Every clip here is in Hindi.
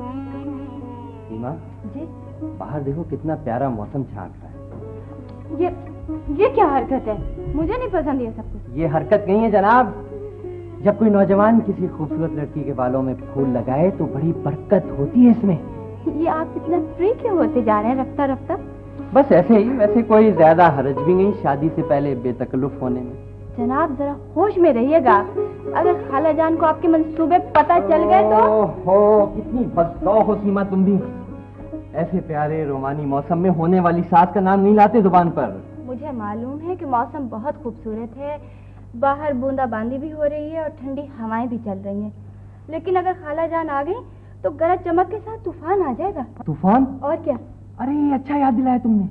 सीमा जी बाहर देखो कितना प्यारा मौसम झांक रहा है। ये क्या हरकत है? मुझे नहीं पसंद ये सब कुछ। ये हरकत नहीं है जनाब। जब कोई नौजवान किसी खूबसूरत लड़की के बालों में फूल लगाए तो बड़ी बरकत होती है इसमें। ये आप इतना फ्री क्यों होते जा रहे हैं रफ्ता रफ्ता? बस ऐसे ही, वैसे कोई ज्यादा हरज भी नहीं शादी से पहले बेतकल्लुफ होने में। जनाब जरा होश में रहिएगा। अगर खाला जान को आपके मंसूबे पता चल गए तो। ओहो, कितनी बदशौक हो सीमा तुम भी। ऐसे प्यारे रोमानी मौसम में होने वाली सास का नाम नहीं लाते जुबान पर। मुझे मालूम है कि मौसम बहुत खूबसूरत है, बाहर बूंदाबांदी भी हो रही है और ठंडी हवाएं भी चल रही हैं, लेकिन अगर खाला जान आ गई तो गरज चमक के साथ तूफान आ जाएगा। तूफान? और क्या? अरे अच्छा याद दिलाया तुमने,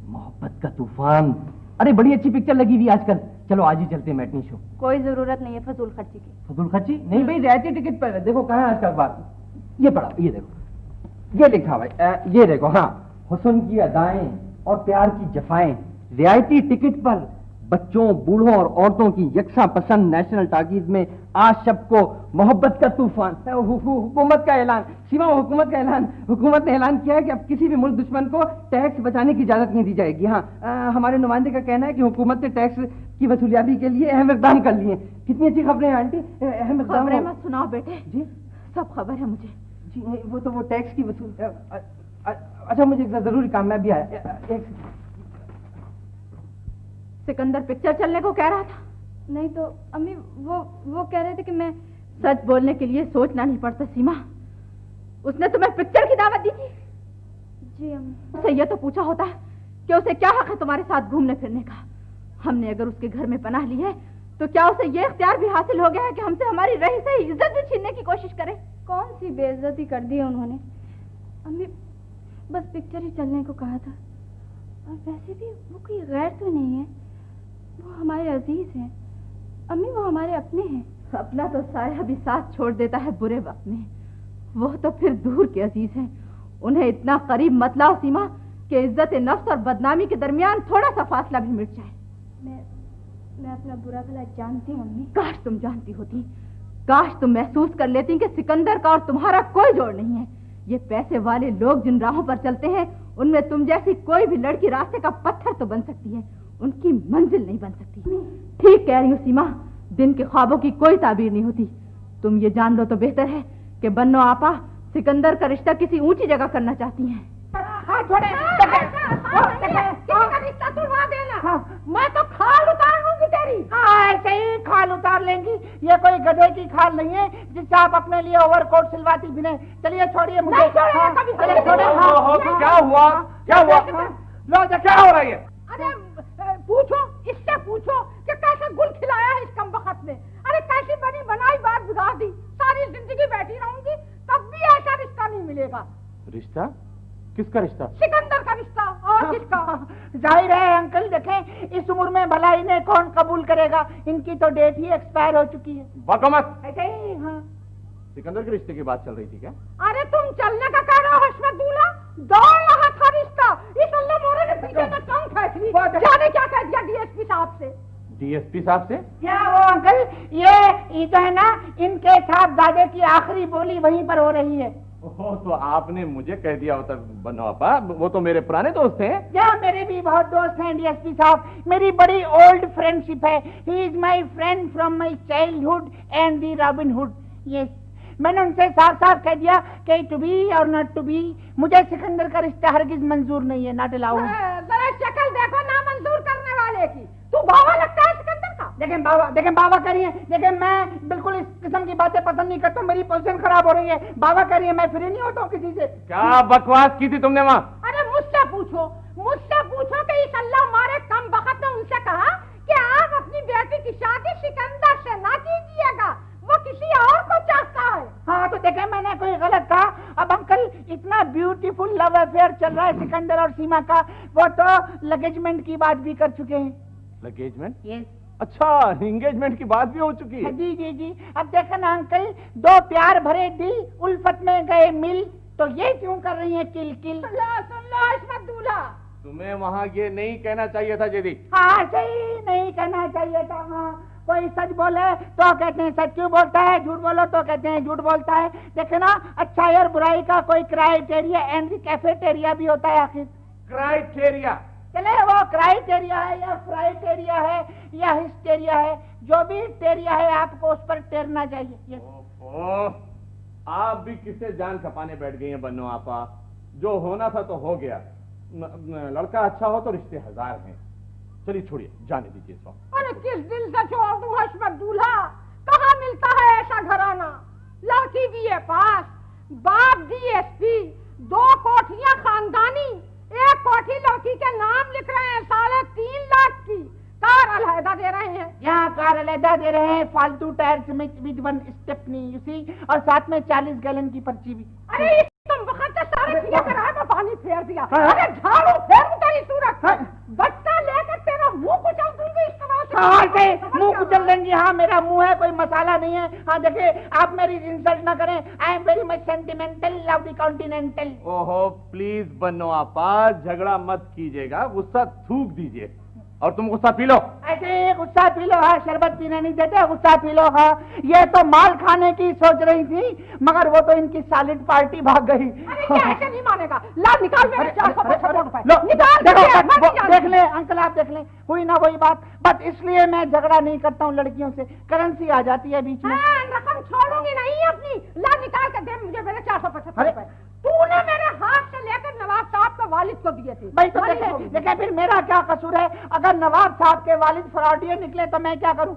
मोहब्बत का तूफान। अरे बड़ी अच्छी पिक्चर लगी हुई आजकल, चलो आज ही चलते हैं मैटनी शो। कोई जरूरत नहीं है फजूल खर्ची की। फजूल खर्ची नहीं भाई, रियायती टिकट पर। देखो कहाँ है आजकल बात, ये पढ़ा, ये देखो, ये लिखा भाई, ये देखो। हाँ, हुस्न की अदाएं और प्यार की जफाएं रियायती टिकट पर बच्चों, बूढ़ों और औरतों की यकसा पसंद नेशनल टाकीज में आज शब को मोहब्बत का तूफान। हुकूमत का ऐलान, सीमा हुकूमत का ऐलान। हुकूमत ने ऐलान किया है कि अब किसी भी मुल्क दुश्मन को टैक्स बचाने की इजाजत नहीं दी जाएगी। हाँ, हमारे नुमाइंदे का कहना है कि हुकूमत ने टैक्स की वसूलियाबी के लिए अहम इकदाम कर लिए। कितनी अच्छी खबरें हैं आंटी। अहम इकदाम खबरें मत सुनाओ बेटे जी। सब खबर है मुझे जी। नहीं, वो तो वो टैक्स की वसूल। अच्छा मुझे एक जरूरी काम, मैं भी आया। एक सिकंदर पिक्चर चलने को कह रहा था। नहीं तो अम्मी वो कह रहे थे कि मैं सच बोलने के लिए सोचना नहीं पड़ता सीमा। उसने तुम्हें पिक्चर की दावत दी थी? जी अम्मी। उससे ये तो पूछा होता है कि उसे क्या हक है तुम्हारे साथ घूमने फिरने का। हमने अगर उसके घर में पनाह ली है तो क्या उसे ये इख्तियार भी हासिल हो गया है कि हमसे हमारी रही सही इज्जत भी छीनने की कोशिश करे? कौन सी बेइज्जती कर दी है उन्होंने? अम्मी बस पिक्चर ही चलने को कहा था, और वैसे भी वो कोई गैर तो नहीं है, वो हमारे अजीज हैं। अम्मी वो हमारे अपने हैं। अपना तो साया भी साथ छोड़ देता है बुरे वक्त में, वो तो फिर दूर के अजीज हैं। उन्हें इतना करीब मत लाओ सीमा कि इज्जत नफ्स और बदनामी के दरमियान थोड़ा सा फासला भी मिट जाए। मैं अपना बुरा भला जानती हूँ अम्मी। काश तुम जानती होती, काश तुम महसूस कर लेती कि सिकंदर का और तुम्हारा कोई जोड़ नहीं है। ये पैसे वाले लोग जिन राहों पर चलते हैं उनमें तुम जैसी कोई भी लड़की रास्ते का पत्थर तो बन सकती है, उनकी मंजिल नहीं बन सकती। ठीक कह रही हूँ सीमा, दिन के ख्वाबों की कोई ताबीर नहीं होती। तुम ये जान लो तो बेहतर है कि बन्नो आपा सिकंदर का रिश्ता किसी ऊंची जगह करना चाहती हैं। रिश्ता तुड़वा देना। मैं तो खाल उतार लूंगी तेरी। ऐसे ही खाल उतार लेंगी, ये कोई गधे की खाल नहीं है जिससे आप अपने लिए ओवरकोट सिलवाती भी नहीं। चलिए छोड़िए मुझे। क्या हुआ, क्या हुआ? लो क्या हो रहा है? अरे पूछो, इससे पूछो कि कैसे गुल खिलाया है इस कमबख्त ने। अरे कैसी बनी बनाई बात बिगाड़ दी। सारी जिंदगी बैठी रहूंगी तब भी ऐसा रिश्ता नहीं मिलेगा। रिश्ता? किसका रिश्ता? सिकंदर का रिश्ता। और किसका? जाहिर है अंकल, देखें इस उम्र में भला इन्हें कौन कबूल करेगा, इनकी तो डेट ही एक्सपायर हो चुकी है। बकमत। ऐसे ही। हाँ, सिकंदर के रिश्ते की बात चल रही थी क्या? अरे तुम चलने का कह रहे हो हशमत दूल्हा? दौड़ रहा था रिश्ता, इस अल्लाह मोरे ने पीछे से टांग खींच ली। जाने क्या कह दिया डीएसपी साहब से। डीएसपी साहब से? क्या वो अंकल, ये जो है ना, इनके साहबजादे की आखिरी बोली वहीं पर हो रही है। ओह, तो आपने मुझे कह दिया होता बनो आपा, वो तो मेरे पुराने दोस्त हैं। या मेरे भी बहुत दोस्त हैं डीएसपी साहब, मेरी बड़ी ओल्ड फ्रेंडशिप है। He is my friend from my childhood and the robin hood. Yes, मैंने उनसे साफ साफ कह दिया कि टू बी और नॉट टू बी, मुझे सिकंदर का रिश्ता हरगिज मंजूर नहीं है, नॉट अलाउड। जरा शक्ल देखो ना मंजूर करने वाले की, तू बाबा लगता है सिकंदर का। देखें बाबा करिए, देखें मैं बिल्कुल इस किस्म की बातें पसंद नहीं करता, मेरी पोजीशन खराब हो रही है। बाबा करिए, मैं फ्री नहीं होता हूँ किसी से। क्या बकवास की थी तुमने वहाँ? अरे मुझसे पूछो कि इस अल्लाह मारे कम बखत ने उनसे कहा कि आप अपनी बेटी की शादी सिकंदर से ना कीजिएगा, वो किसी और को चाहता है। हाँ तो देखें मैंने कोई गलत कहा? अब अंकल इतना ब्यूटीफुल लव अफेयर चल रहा है सिकंदर और सीमा का, वो तो लगेजमेंट की बात भी कर चुके हैं। लगेजमेंट? यस। अच्छा, एंगेजमेंट की बात भी हो चुकी है। जी जी जी। अब देखा ना अंकल, दो प्यार भरे दिल उल्फत में गए मिल, तो ये क्यों कर रही है किल किल। सुन लो इस्मत दूल्हा, तुम्हें वहाँ ये नहीं कहना चाहिए था जेदी। हाँ सही नहीं कहना चाहिए था। हाँ कोई सच बोले तो कहते हैं सच क्यों बोलता है, झूठ बोलो तो कहते हैं झूठ बोलता है। देखे ना, अच्छाई और बुराई का कोई क्राइटेरिया एंड कैफेटेरिया भी होता है आखिर। क्राइटेरिया? चले वो क्राइटेरिया है या फ्राइटेरिया है या हिस्टेरिया है, जो भी टेरिया है आपको उस पर टेरना चाहिए। ओह, आप भी किसे जान खपाने बैठ गई हैं बन्नो आपा। जो होना था तो हो गया। लड़का अच्छा हो तो रिश्ते हजार हैं। चलिए छोड़िए, जाने दीजिए इसको। अरे किस दिल से छोड़ दूं हशमत दूल्हा, कहाँ मिलता है ऐसा घराना। लड़की बीए पास, बाप डीएसपी, 2 कोठियां खानदानी, 1 कोठी लड़की के नाम लिख रहे हैं 3.5 लाख की। कार अलहदा दे रहे हैं। यहाँ कार अलहदा दे रहे हैं, फालतू टायर्स में विद 1 स्टेपनी यू सी, और साथ में 40 गैलन की पर्ची भी। अरे तुम वक्त से सारे पिया कराए में पानी फेर दिया। अरे झाड़ू फेर तेरी सूरत, बच्चा लेकर तेरा मुंह कुचल दूंगी इस तरह से। हाँ से मुंह कुचल देंगी। हाँ मेरा मुंह है, कोई मसाला नहीं है। हाँ देखिए, आप मेरी इंसल्ट ना करें। I am very much sentimental, love the continental. ओहो प्लीज बन्नो आपा, झगड़ा मत कीजिएगा, गुस्सा थूक दीजिए। और तुम गुस्सा पी लो। ऐसे गुस्सा पी लो। हाँ, शरबत पीने नहीं देते, गुस्सा पी लो। हाँ, ये तो माल खाने की सोच रही थी, मगर वो तो इनकी सॉलिड पार्टी भाग गई। अरे क्या ऐसे नहीं मानेगा। ला निकाल मेरे 475 रुपए। लो, निकाल देखो, देख ले अंकल, आप देख ले, हुई ना वही बात। बस इसलिए मैं झगड़ा नहीं करता हूँ लड़कियों से, करेंसी आ जाती है बीच में। रकम छोड़ूंगी नहीं अपनी। ला निकाल कर दे मुझे मेरे 475 रुपए। तूने मेरे हाथ से लेकर नवाब साहब के वालिद को दिए थे। भाई तो लेकिन फिर मेरा क्या कसूर है? अगर नवाब साहब के वालिद फ्रॉडिये निकले तो मैं क्या करूँ?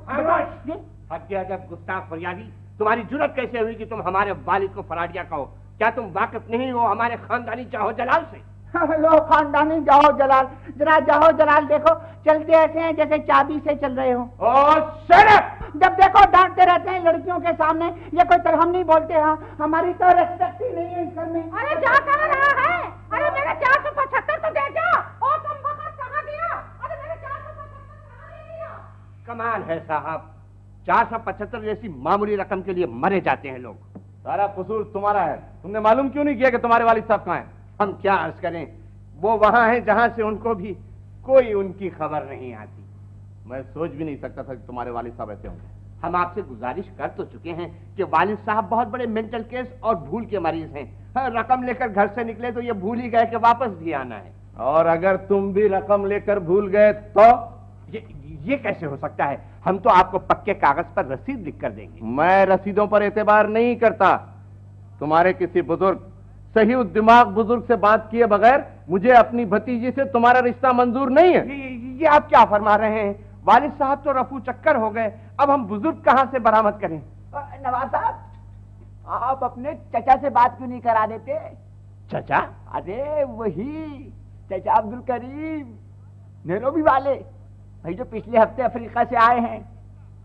गुस्ताख फरियादी, तुम्हारी जुर्रत कैसे हुई कि तुम हमारे वालिद को फराडिया कहो? क्या तुम वाकिफ नहीं हो हमारे खानदानी चाहो जलाल से? लो खानदानी जाओ जलाल, जरा जाओ जलाल देखो, चलते ऐसे हैं जैसे चाबी से चल रहे हो। जब देखो डांटते रहते हैं लड़कियों के सामने, ये कोई तरह हम नहीं बोलते। हाँ, हमारी तो रेस्पेक्ट ही नहीं है इस घर में। अरे जा कहाँ रहा है? अरे मेरे 475 तो दे जा। और तुम वक्त कहाँ गया? अरे मेरे 475 कहाँ ले लिया? कमाल है साहब, 475 जैसी मामूली रकम के लिए मरे जाते हैं लोग। सारा कसूर तुम्हारा है। तुमने मालूम क्यों नहीं किया कि तुम्हारे वालिद साहब कहाँ हैं? हम क्या अर्ज करें, वो वहां हैं जहां से उनको भी कोई उनकी खबर नहीं आती। मैं सोच भी नहीं सकता था कि तुम्हारे वालिद साहब ऐसे होंगे। हम आपसे गुजारिश कर तो चुके हैं कि वालिद साहब बहुत बड़े मेंटल केस और भूल के मरीज हैं। हाँ, रकम लेकर घर से निकले तो ये भूल ही गए कि वापस भी आना है। और अगर तुम भी रकम लेकर भूल गए तो? ये कैसे हो सकता है? हम तो आपको पक्के कागज पर रसीद लिख कर देंगे। मैं रसीदों पर एतबार नहीं करता। तुम्हारे किसी बुजुर्ग, सही दिमाग बुजुर्ग से बात किए बगैर मुझे अपनी भतीजी से तुम्हारा रिश्ता मंजूर नहीं है। ये आप क्या फरमा रहे हैं? वालिद साहब तो रफू चक्कर हो गए, अब हम बुजुर्ग कहां से बरामद करें? नवाब साहब, आप अपने चचा से बात क्यों नहीं करा देते? चचा? अरे वही चचा अब्दुल करीम, नैरोबी वाले, भाई जो पिछले हफ्ते अफ्रीका से आए हैं।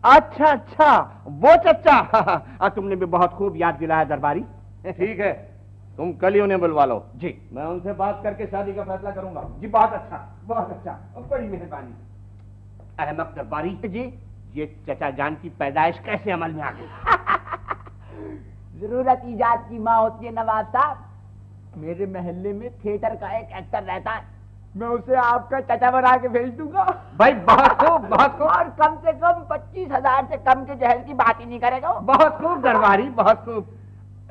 अच्छा, वो चचा। तुमने भी बहुत खूब याद दिलाया दरबारी। ठीक है, तुम कल ही उन्हें बुलवा लो। जी, मैं उनसे बात करके शादी का फैसला करूंगा। जी बहुत अच्छा, बहुत अच्छा, और बड़ी मेहरबानी। अहमद दरबारी जी, ये चचा जान की पैदाइश कैसे अमल में आ गई? जरूरत ईजाद की माँ होती है नवाब साहब। मेरे महल्ले में थिएटर का एक एक्टर रहता है, मैं उसे आपका चचा बना के भेज दूंगा। भाई बहुत खूब, बहुत खूब। और कम से कम 25,000 से कम के जहल की बात ही नहीं करेगा। बहुत खूब दरबारी, बहुत खूब।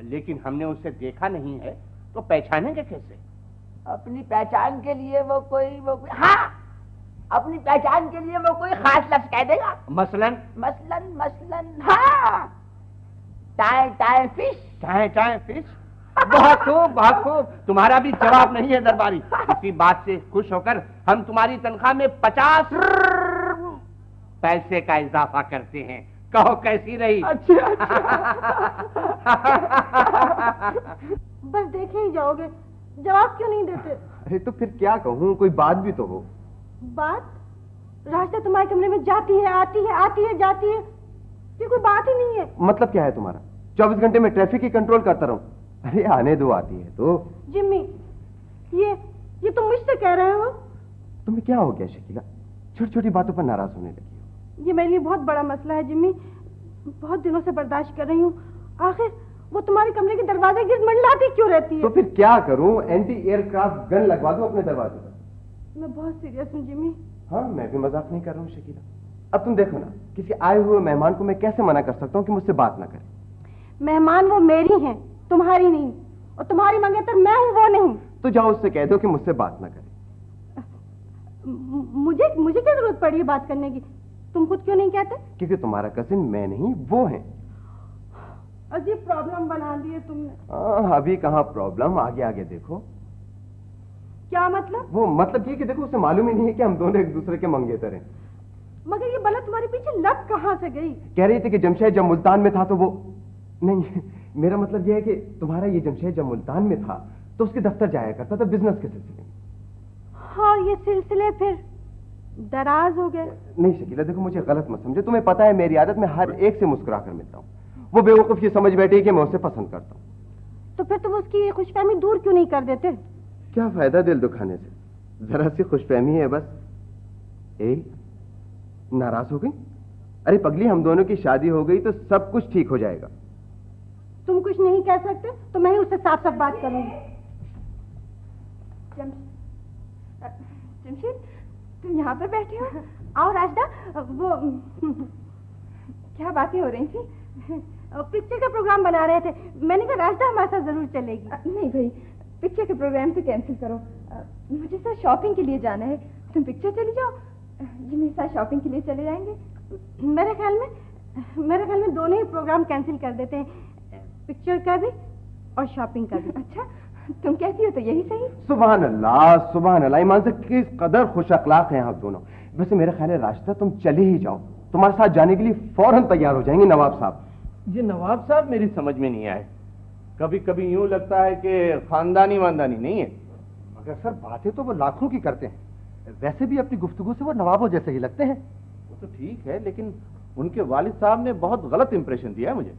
लेकिन हमने उसे देखा नहीं है, तो पहचानेंगे कैसे? अपनी पहचान के लिए वो कोई हाँ, अपनी पहचान के लिए वो कोई खास लफ्ज कह देगा। मसलन? मसलन हाँ, टाए फिश। बहुत खूब, बहुत खूब। तुम्हारा भी जवाब नहीं है दरबारी। इसी बात से खुश होकर हम तुम्हारी तनख्वाह में 50 पैसे का इजाफा करते हैं। कहो कैसी रही? अच्छा। बस देखे ही जाओगे, जवाब क्यों नहीं देते? अरे तो फिर क्या कहूँ, कोई बात भी तो हो। बात? रास्ता तुम्हारे कमरे में जाती है, आती है, जाती है, ये कोई बात ही नहीं है। मतलब क्या है तुम्हारा? 24 घंटे में ट्रैफिक ही कंट्रोल करता रहूं? अरे आने दो, आती है तो। जिम्मी, ये तुम मुझसे कह रहे हो? तुम्हें क्या हो गया शकीला? छोटी छोटी बातों पर नाराज होने लगी हो। ये मेरे लिए बहुत बड़ा मसला है जिम्मी, बहुत दिनों से बर्दाश्त कर रही हूँ। आखिर वो तुम्हारे कमरे के दरवाजे गिर्द मंडलाती क्यों रहती है? तो फिर क्या करूं? एंटी एयरक्राफ्ट गन लगवा दूं अपने दरवाजे पर। मैं बहुत सीरियस हूँ जिम्मी। हाँ, मैं भी मजाक नहीं कर रहा हूँ शकीला। अब तुम देखो ना, किसी आए हुए मेहमान को मैं कैसे मना कर सकता हूँ कि मुझसे बात ना करे? मेहमान वो मेरी हैं, तुम्हारी नहीं। और तुम्हारी मंगेतर मैं हूँ, वो नहीं। तो जाओ उससे कह दो कि मुझसे बात ना करे। मुझे मुझे क्या जरूरत पड़ी है बात करने की? तुम खुद क्यों नहीं कहते? क्योंकि तुम्हारा कजिन मैं नहीं, वो है। अजीब प्रॉब्लम बना दी है तुमने। अभी कहाँ प्रॉब्लम, आगे आगे देखो। क्या मतलब? वो मतलब ये कि देखो, उसे मालूम ही नहीं है कि हम दोनों एक दूसरे के मंगेतर हैं। मगर ये बला तुम्हारे पीछे लग कहाँ से गई? कह रही थी कि जमशेद जब मुल्तान में था तो वो नहीं, मेरा मतलब यह है कि तुम्हारा ये जमशेद जब मुल्तान में था तो उसके दफ्तर जाया करता था बिजनेस के सिलसिले में। हाँ, ये सिलसिले फिर दराज हो गए। नहीं शकीला, देखो मुझे गलत मत समझो, तुम्हें पता है मेरी आदत में हर एक से मुस्कुरा कर मिलता हूँ। वो बेवकूफ ये समझ बैठी कि मैं उसे पसंद करता हूँ। तो फिर तुम उसकी ये खुशफहमी दूर क्यों नहीं कर देते? क्या फायदा दिल दुखाने से, जरा सी खुशफहमी है बस। नाराज हो गई? अरे पगली, हम दोनों की शादी हो गई तो सब कुछ ठीक हो जाएगा। तुम कुछ नहीं कह सकते तो मैं ही उससे साफ साफ बात करूंगी। जमशेद, तुम यहाँ पर बैठे हो? आओ राजदा, वो क्या बातें हो रही थी? पिक्चर का प्रोग्राम बना रहे थे। मैंने कहा राजदा हमारे साथ जरूर चलेगी। नहीं भाई, पिक्चर के प्रोग्राम तो कैंसिल करो। मुझे सर शॉपिंग के लिए जाना है। तुम पिक्चर चली जाओ, जी मेरे साथ शॉपिंग के लिए चले जाएंगे। मेरे ख्याल में दोनों ही प्रोग्राम कैंसिल कर देते हैं, पिक्चर का भी और शॉपिंग का भी। अच्छा, तुम कहती हो तो यही सही। सुभान अल्लाह, सुभान अल्लाह। ईमान से किस कदर खुश अखलाक हैं आप दोनों। वैसे मेरा ख्याल है रास्ता तुम चले ही जाओ, तुम्हारे साथ जाने के लिए फौरन तैयार हो जाएंगे नवाब साहब। ये नवाब साहब मेरी समझ में नहीं आए। कभी कभी यूं लगता है कि खानदानी वानदानी नहीं है। मगर सर बातें तो वो लाखों की करते हैं, वैसे भी अपनी गुफ्तगू से वो नवाबों जैसे ही लगते हैं। वो तो ठीक है, लेकिन उनके वालिद साहब ने बहुत गलत इंप्रेशन दिया है मुझे।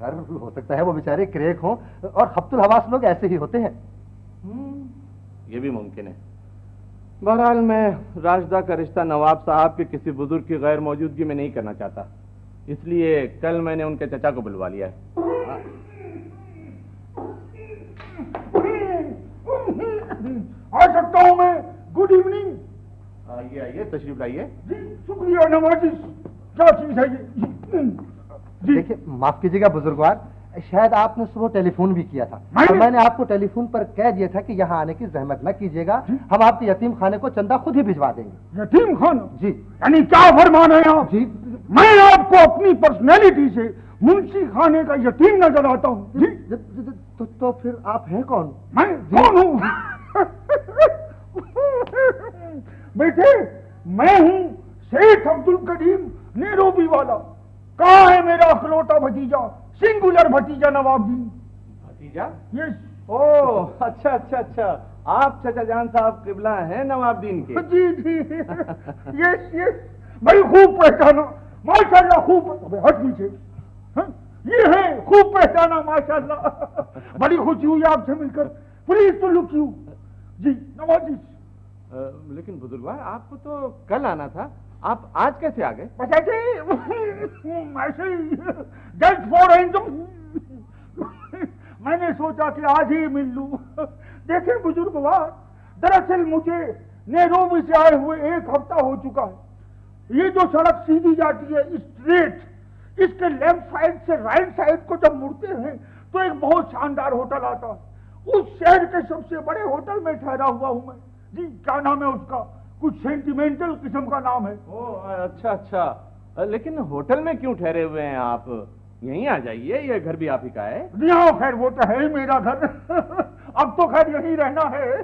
सर हो सकता है वो बेचारे क्रेक हों और हफ्तुल हवास लोग ऐसे ही होते हैं। ये भी मुमकिन है। बहरहाल मैं राजदा का रिश्ता नवाब साहब के किसी बुजुर्ग की गैर मौजूदगी में नहीं करना चाहता, इसलिए कल मैंने उनके चचा को बुलवा लिया है। आ सकता हूँ मैं? Good evening. आइए आइए, तशरीफ लाइए। जी शुक्रिया नवाजी। क्या चीज है ये? देखिए माफ कीजिएगा बुजुर्गवार, शायद आपने सुबह टेलीफोन भी किया था और मैंने आपको टेलीफोन पर कह दिया था कि यहाँ आने की जहमत न कीजिएगा, हम आपके यतीम खाने को चंदा खुद ही भिजवा देंगे। यतीम खाना? जी। यानी क्या फरमान है आप? जी मैं आपको अपनी पर्सनैलिटी से मुंशी खाने का यतीम नजर आता हूँ। जी तो फिर आप हैं कौन? मैं कौन हूँ? बेटे मैं हूँ शेख अब्दुल करीम नेरोबी वाला। कहाँ है मेरा अखलौता भतीजा, सिंगुलर भतीजा नवाबुद्दीन? भतीजा? यस। ओह अच्छा अच्छा अच्छा, आप चचा जान साहब किबला हैं नवाबुद्दीन के? जी जी यस यस, बड़ी खूब पहचाना माशाल्लाह। खूब, हट पीछे। ये है खूब पहचाना माशाल्लाह। बड़ी खुशी हुई आपसे मिलकर। Please to look you. जी नवाजी। लेकिन बुजुर्गवार आपको तो कल आना था, आप आज कैसे आ गए? बस ऐसे जस्ट फॉर मैंने सोचा कि आज ही मिल लूं। देखे बुजुर्गवार, दरअसल मुझे नैरोबी से आए हुए एक हफ्ता हो चुका है। ये जो सड़क सीधी जाती है स्ट्रेट, इसके लेफ्ट साइड से राइट साइड को जब मुड़ते हैं तो एक बहुत शानदार होटल आता है। उस शहर के सबसे बड़े होटल में ठहरा हुआ हूं मैं। जी क्या नाम है उसका? कुछ सेंटिमेंटल किस्म का नाम है। ओह अच्छा अच्छा, लेकिन होटल में क्यों ठहरे हुए हैं आप? यहीं आ जाइए, ये घर भी आप ही का है। यहाँ खैर वो तो है ही मेरा घर। अब तो खैर यहीं रहना है।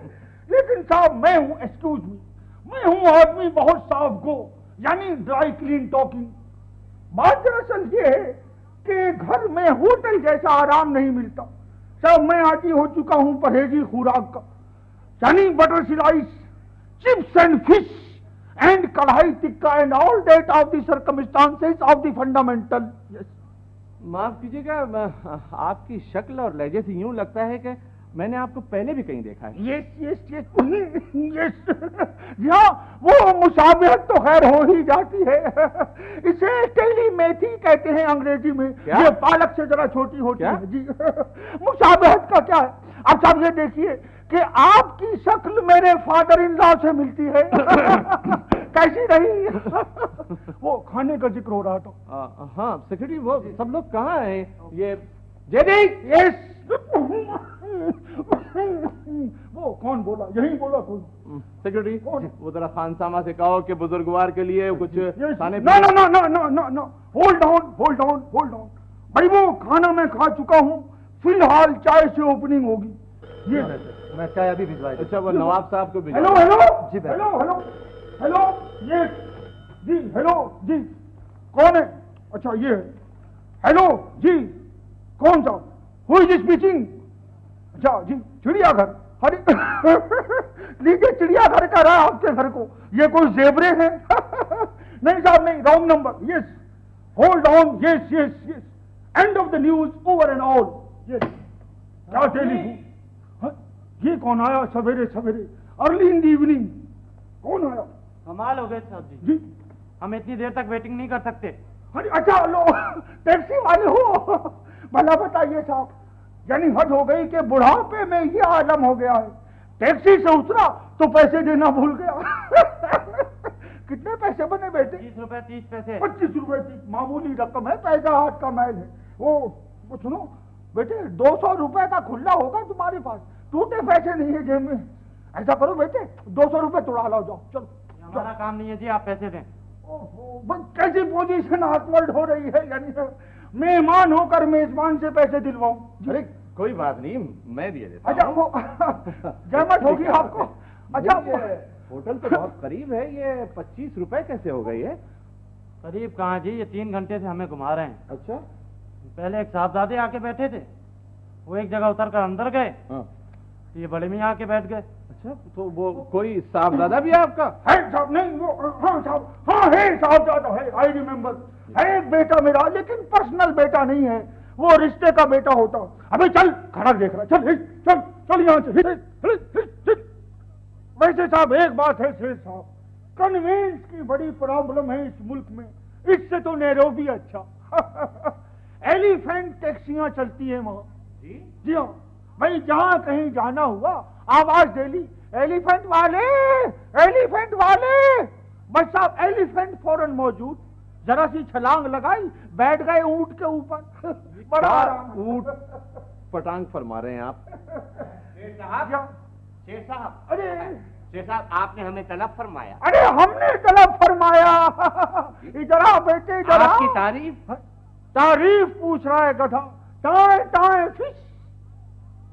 लेकिन साहब मैं हूँ, एक्सक्यूज मी, मैं हूँ आदमी बहुत साफ गो, यानी ड्राई क्लीन टॉकिंग। बात दरअसल ये है कि घर में होटल जैसा आराम नहीं मिलता। साहब मैं आदी हो चुका हूँ परहेजी खुराक का, यानी butter slice, chips and fish and kadai tikka and all that of the circumstances of the fundamental. माफ कीजिएगा, आपकी शक्ल और लहजे से यूं लगता है कि मैंने आपको पहले भी कहीं देखा है। Yes yes yes yes. हाँ वो मुशाबहत तो खैर हो ही जाती है। इसे टेली मेथी कहते हैं अंग्रेजी में। क्या? ये पालक से जरा छोटी होती क्या? है। जी मुशाबहत का क्या है? अब साहब ये देखिए कि आपकी शक्ल मेरे फादर इन लॉ से मिलती है। कैसी रही? वो खाने का जिक्र हो रहा था। हाँ सेक्रेटरी, वो सब लोग कहाँ हैं? ये जेडी, यस। वो कौन बोला? यही बोला कोई। सेक्रेटरी, वो जरा खानसामा से कहो कि बुजुर्गवार के लिए कुछ खाने no no no no no no no, hold on hold on hold on. भाई वो खाना मैं खा चुका हूँ, फिलहाल चाय से ओपनिंग होगी। ये मैं चाय अभी भिजवाई। अच्छा, वो नवाब साहब को हेलो हेलो जी, हेलो हेलो हेलो, ये जी, हेलो जी, कौन है? अच्छा ये हेलो जी, कौन सा? Who is speaking? अच्छा जी, चिड़ियाघर। अरे लीजिए, चिड़ियाघर का रहा आपके घर को, ये कोई जेबरे हैं? नहीं साहब नहीं, wrong number. Yes, hold on, yes yes yes, end of the news, over and all. Yes, क्या टेलीफोन? ये कौन आया सवेरे सवेरे, अर्ली इन द इवनिंग? कौन आया? कमाल हो गए साहब जी, जी हम इतनी देर तक वेटिंग नहीं कर सकते। अरे अच्छा, लो टैक्सी वाले हो? भला बताइए साहब, यानी हद हो गई कि बुढ़ापे में ये आलम हो गया है। टैक्सी से उतरा तो पैसे देना भूल गया। कितने पैसे बने बेटे? 30 रुपए 30 पैसे। 25 रुपए की मामूली रकम है, पैसा हाथ का मैल है। वो सुनो बेटे, 200 रुपए का खुला होगा तुम्हारे पास, टूटे पैसे नहीं है जेब में। ऐसा करो बेटे, 200 रुपए तोड़ा लाओ, जाओ चलो। हमारा काम नहीं है जी, आप पैसे दें। कैसी पोजीशन ऑकवर्ड हो रही है, यानी मेहमान होकर मेजबान से पैसे दिलवाऊं? अरे कोई बात नहीं, मैं दिए देता अच्छा, हूं। वो जहमत होगी आपको? अच्छा, होटल तो बहुत करीब है, ये 25 रुपए कैसे हो गई है? करीब कहाँ जी, ये 3 घंटे से हमें घुमा रहे हैं। अच्छा, पहले एक साहबजादे आके बैठे थे, वो एक जगह उतर कर अंदर गए, तो ये बड़े मियाँ आके बैठ गए। अच्छा, तो वो कोई साहबजादा भी है आपका? है साहब, नहीं वो, हाँ साहब, हाँ है साहबजादा है, आई रिमेम्बर। है एक बेटा मेरा, लेकिन पर्सनल बेटा नहीं है, वो रिश्ते का बेटा होता। अबे चल, खड़ा देख रहा, चल चल चल यहाँ से। वैसे साहब एक बात है शेर साहब, कन्वेंस की बड़ी प्रॉब्लम है इस मुल्क में, इससे तो नैरोबी अच्छा। एलिफेंट टैक्सियां चलती है वहां। जी हाँ भाई, जहां कहीं जाना हुआ आवाज दे ली, एलिफेंट वाले, एलिफेंट वाले। बस साहब एलिफेंट फौरन मौजूद, जरा सी छलांग लगाई, बैठ गए ऊंट के ऊपर। बड़ा आराम। ऊंट पटांग फरमा रहे हैं आप। शेर साहब, शेर साहब, अरे शेर साहब, आपने हमें तलब फरमाया। अरे हमने तलब फरमाया। इधर आ बेटे, इधर आ। आपकी तारीफ? तारीफ पूछ रहा है गधा। Tie tie fish.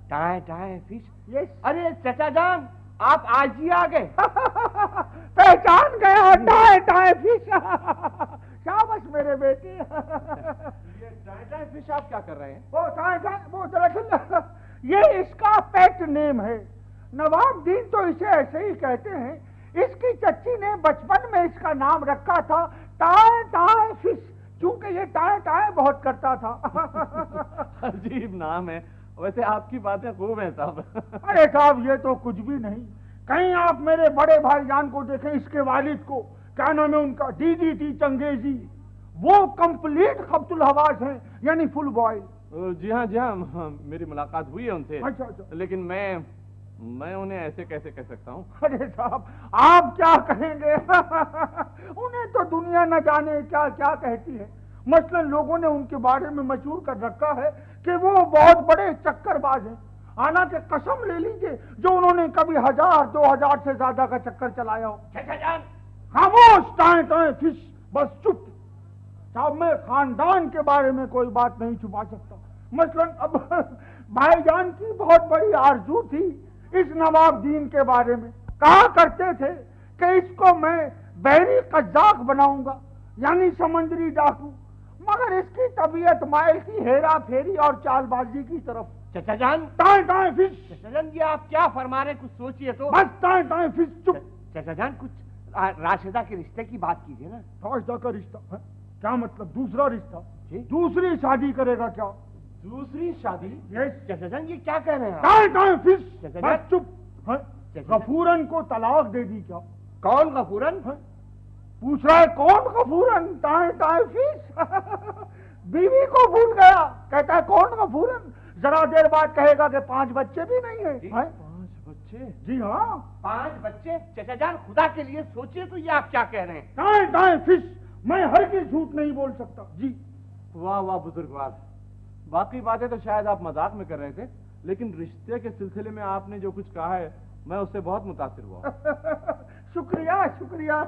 Tie tie fish? Yes. अरे चचा जान, आप आज ही आ गए। पहचान गया, टाए टाए फिश। शाबाश मेरे बेटे। ये टाई टाई फिश आप क्या कर रहे हैं? वो टाए टाए, वो दरअसल ये इसका पेट नेम है। नवाबुद्दीन तो इसे ऐसे ही कहते हैं। इसकी चच्ची ने बचपन में इसका नाम रखा था टाए टाए फिश, क्योंकि ये टाए टाए बहुत करता था। अजीब नाम है। वैसे आपकी बातें खूब हैं साहब। अरे साहब ये तो कुछ भी नहीं। कहीं आप मेरे बड़े भाईजान को देखें, इसके वालिद को, क्या नाम है उनका, डीडीटी चंगेजी, वो कंप्लीट खब्तुल हवास हैं, यानी फुल बॉयल। जी हाँ जी हाँ, मेरी मुलाकात हुई है उनसे। अच्छा अच्छा। लेकिन मैं उन्हें ऐसे कैसे कह सकता हूँ? अरे साहब आप क्या कहेंगे? उन्हें तो दुनिया न जाने क्या क्या कहती है। मसलन लोगों ने उनके बारे में मशहूर कर रखा है कि वो बहुत बड़े चक्करबाज हैं। आना के कसम ले लीजिए, जो उन्होंने कभी 1000-2000 से ज्यादा का चक्कर चलाया हो। खामोश, टाए टाए फिश, बस चुप। साहब मैं खानदान के बारे में कोई बात नहीं छुपा सकता। मसलन अब भाईजान की बहुत बड़ी आरजू थी इस नवाबुद्दीन के बारे में। कहा करते थे कि इसको मैं बहरी कज्जाक बनाऊंगा, यानी समंदरी डाकू, मगर इसकी तबीयत माइल की हेरा फेरी और चालबाजी की तरफ। चचा जान, टाए टाए फिश। चचा जान ये आप क्या फरमा रहे हैं, कुछ सोचिए तो। बस टाए टाए फिश, चुप। चचा जान कुछ राशिदा के रिश्ते की बात कीजिए ना। राशिदा का रिश्ता है? क्या मतलब दूसरा रिश्ता? जी? दूसरी शादी करेगा क्या? दूसरी शादी? यस। चचा जान ये क्या कह रहे हैं आप? टाए टाए फिश, चचा बस जान। चुप। गफूरन को तलाक दे दी क्या? कौन गफूरन? पूछ रहा है कौन गफूरन? Tie tie fish. बीवी को भूल गया, कहता है कौन गफूरन। जरा देर बाद कहेगा कि 5 बच्चे भी नहीं है। 5 बच्चे बच्चे? जी हाँ। 5 बच्चे? चचा जान खुदा के लिए सोचिए तो ये आप क्या कह रहे हैं? दाएं दाएं फिश, मैं हर की झूठ नहीं बोल सकता जी। वाह वाह बुजुर्गवार, बाकी बातें तो शायद आप मजाक में कर रहे थे, लेकिन रिश्ते के सिलसिले में आपने जो कुछ कहा है मैं उससे बहुत मुतासिर हुआ। शुक्रिया शुक्रिया।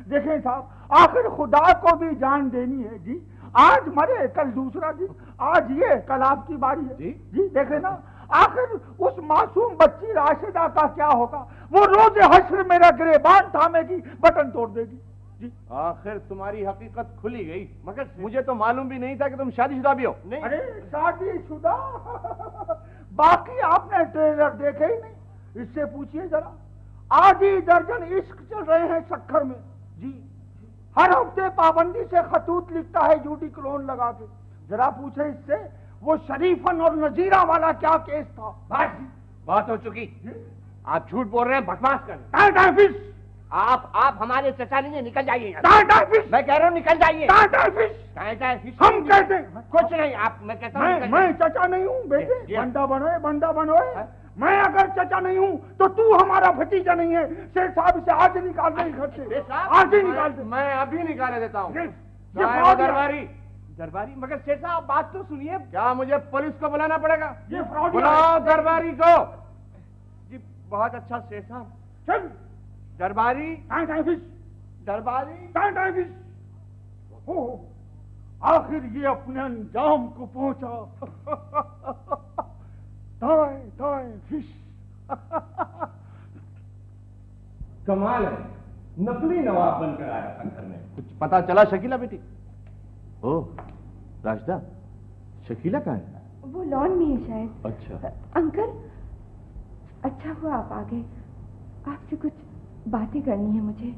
देखें साहब, आखिर खुदा को भी जान देनी है जी। आज मरे कल दूसरा दिन, आज ये कल आपकी बारी है जी। देखे ना, आखिर उस मासूम बच्ची राशिदा का क्या होगा? वो रोज हश्र मेरा गिरेबान थामेगी, बटन तोड़ देगी जी। आखिर तुम्हारी हकीकत खुली गई, मगर मुझे तो मालूम भी नहीं था कि तुम शादीशुदा भी हो। नहीं। अरे शादीशुदा? बाकी आपने ट्रेलर देखे ही नहीं, इससे पूछिए जरा। आधी दर्जन इश्क चल रहे हैं शक्कर में जी। हर हफ्ते पाबंदी से खतूत लिखता है यूडिक लोन लगा के। जरा पूछे इससे, वो शरीफन और नजीरा वाला क्या केस था? बस बात हो चुकी। आप झूठ बोल रहे हैं, बकवास कर रहे हैं। टाइम फिश, आप हमारे चचा नहीं है, निकल जाइए यहाँ। टाइम फिश, मैं कह रहा हूँ निकल जाइए। टाइम फिश, फिश हम कहते हैं कुछ नहीं। आप मैं कहता हूँ मैं चचा नहीं हूँ बेटे। बंदा बनोए। मैं अगर चचा नहीं हूँ तो तू हमारा भतीजा नहीं है। शेख साहब इसे आज निकाल दे घर से, आज ही निकाल दे। मैं अभी निकाले देता हूँ। दरबारी दरबारी, मगर शेख साहब बात तो सुनिए। क्या मुझे पुलिस को बुलाना पड़ेगा? ये फ्रॉड। बुलाओ दरबारी को। जी बहुत अच्छा शेख साहब। चल दरबारी, टाइम फिश, दरबारी, टाइम फिश। हो, आखिर ये अपने अंजाम को पहुंचा। दाएं फिश। कमाल है, नकली नवाब बनकर आया था घर में। कुछ पता चला शकीला बेटी? ओह राशिदा, शकीला कहाँ है? वो लॉन में है शायद। अच्छा अंकल, अच्छा हुआ आप आ गए। आपसे कुछ बातें करनी है मुझे।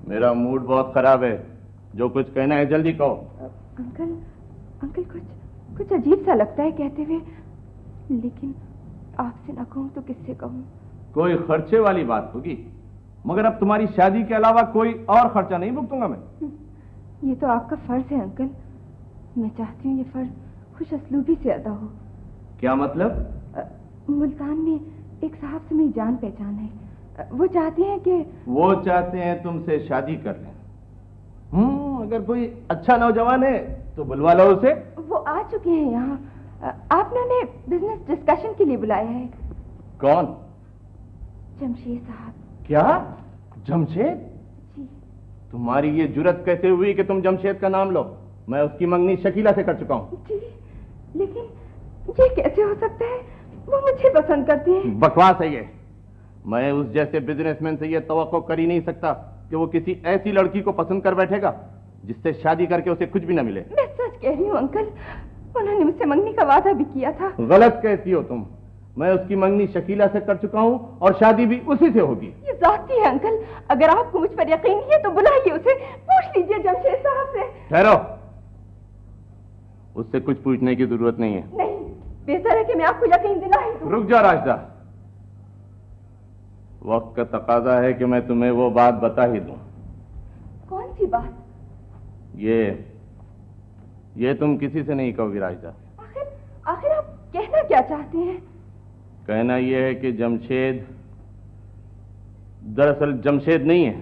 मेरा मूड बहुत खराब है, जो कुछ कहना है जल्दी कहो। अंकल कुछ अजीब सा लगता है कहते हुए, लेकिन आपसे ना कहूं तो किससे कहूं? कोई खर्चे वाली बात होगी, मगर अब तुम्हारी शादी के अलावा कोई और खर्चा नहीं भुगतूंगा मैं। ये तो आपका फर्ज है अंकल। मैं चाहती हूँ ये फर्ज खुश असलूबी से अदा हो। क्या मतलब? मुल्तान में एक साहब से मेरी जान पहचान है। वो चाहते हैं कि वो चाहते हैं तुमसे शादी कर लें। अगर कोई अच्छा नौजवान है तो बुलवा लो उसे। वो आ चुके हैं यहाँ। आपने उन्हें बिजनेस डिस्कशन के लिए बुलाया है। कौन? जमशेद साहब। क्या? जमशेद? जी। तुम्हारी ये जुर्रत कैसे हुई कि तुम जमशेद का नाम लो? मैं उसकी मंगनी शकीला से कर चुका हूँ। जी, लेकिन ये कैसे हो सकता है? वो मुझे पसंद करती हैं। बकवास है ये। मैं उस जैसे बिजनेसमैन से ये तवक्को कर ही नहीं सकता कि वो किसी ऐसी लड़की को पसंद कर बैठेगा जिससे शादी करके उसे कुछ भी न मिले। मैं सच कह रही हूँ अंकल, उन्होंने मुझसे मंगनी का वादा भी किया था। गलत कहती हो तुम। मैं उसकी मंगनी शकीला से कर चुका हूँ और शादी भी उसी से होगी। ये जाती है अंकल। अगर आपको मुझ पर यकीन नहीं है तो बुलाइए उसे, पूछ लीजिए जमशेद साहब से। ठहरो, उससे कुछ पूछने की जरूरत नहीं है। नहीं, बेहतर है कि मैं आपको यकीन दिला ही दूं। रुक जा राशिदा, वक्त का तकाजा है कि मैं तुम्हें वो बात बता ही दूं। कौन सी बात? ये तुम किसी से नहीं कहोगी राशिदा। आखिर आप कहना क्या चाहते हैं? कहना यह है कि जमशेद दरअसल जमशेद नहीं है,